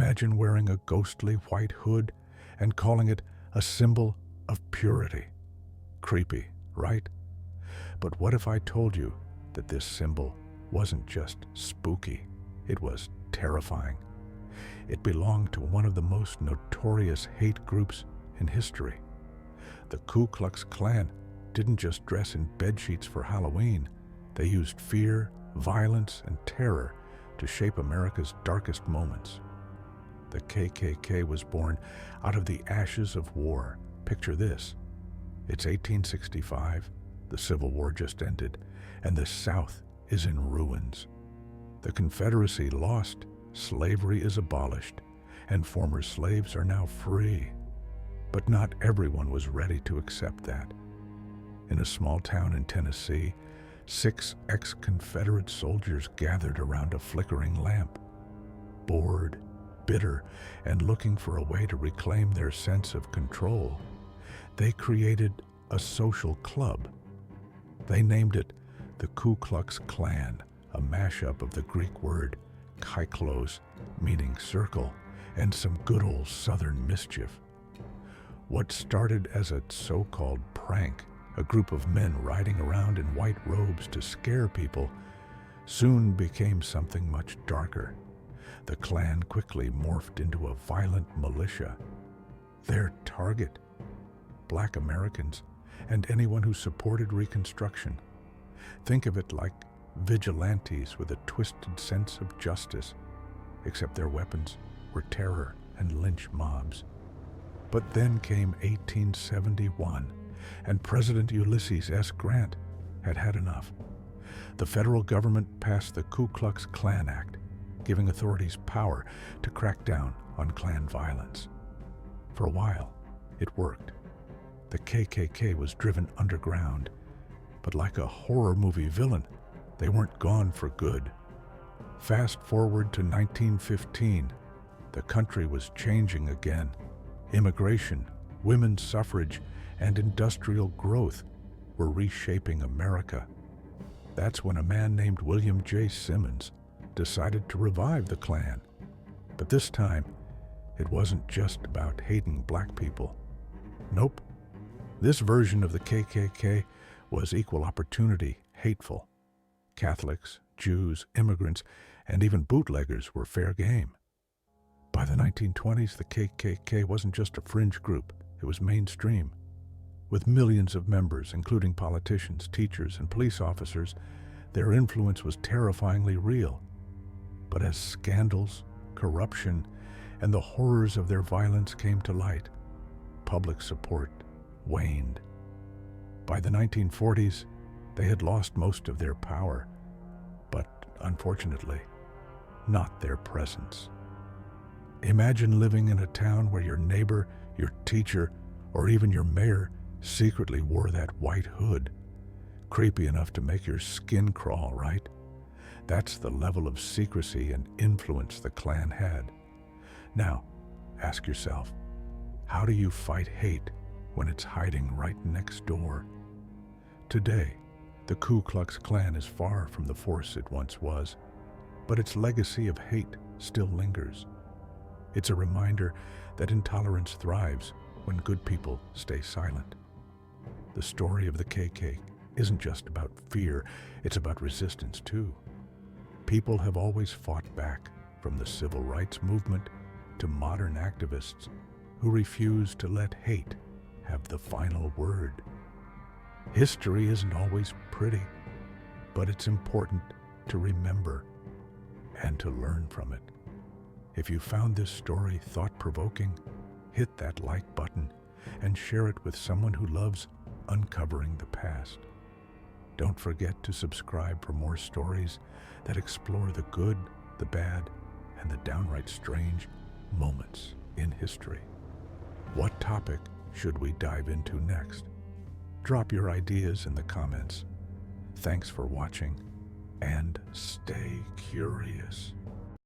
Imagine wearing a ghostly white hood and calling it a symbol of purity. Creepy, right? But what if I told you that this symbol wasn't just spooky, it was terrifying? It belonged to one of the most notorious hate groups in history. The Ku Klux Klan didn't just dress in bedsheets for Halloween. They used fear, violence, and terror to shape America's darkest moments. The KKK was born out of the ashes of war. Picture this. It's 1865, the Civil War just ended, and the South is in ruins. The Confederacy lost, slavery is abolished, and former slaves are now free. But not everyone was ready to accept that. In a small town in Tennessee, 6 ex-Confederate soldiers gathered around a flickering lamp. Bored, bitter, and looking for a way to reclaim their sense of control, they created a social club. They named it the Ku Klux Klan, a mashup of the Greek word kyklos, meaning circle, and some good old Southern mischief. What started as a so-called prank, a group of men riding around in white robes to scare people, soon became something much darker. The Klan quickly morphed into a violent militia. Their target: Black Americans and anyone who supported Reconstruction. Think of it like vigilantes with a twisted sense of justice, except their weapons were terror and lynch mobs. But then came 1871, and President Ulysses S. Grant had had enough. The federal government passed the Ku Klux Klan Act, giving authorities power to crack down on Klan violence. For a while, it worked. The KKK was driven underground, but like a horror movie villain, they weren't gone for good. Fast forward to 1915, the country was changing again. Immigration, women's suffrage, and industrial growth were reshaping America. That's when a man named William J. Simmons decided to revive the Klan. But this time, it wasn't just about hating black people. Nope. This version of the KKK was equal opportunity hateful. Catholics, Jews, immigrants, and even bootleggers were fair game. By the 1920s, the KKK wasn't just a fringe group, it was mainstream. With millions of members, including politicians, teachers, and police officers, their influence was terrifyingly real. But as scandals, corruption, and the horrors of their violence came to light, public support waned. By the 1940s, they had lost most of their power, but unfortunately, not their presence. Imagine living in a town where your neighbor, your teacher, or even your mayor secretly wore that white hood. Creepy enough to make your skin crawl, right? That's the level of secrecy and influence the Klan had. Now, ask yourself, how do you fight hate when it's hiding right next door? Today, the Ku Klux Klan is far from the force it once was, but its legacy of hate still lingers. It's a reminder that intolerance thrives when good people stay silent. The story of the KK isn't just about fear, it's about resistance too. People have always fought back, from the civil rights movement to modern activists who refuse to let hate have the final word. History isn't always pretty, but it's important to remember and to learn from it. If you found this story thought-provoking, hit that like button and share it with someone who loves uncovering the past. Don't forget to subscribe for more stories that explore the good, the bad, and the downright strange moments in history. What topic should we dive into next? Drop your ideas in the comments. Thanks for watching, and stay curious.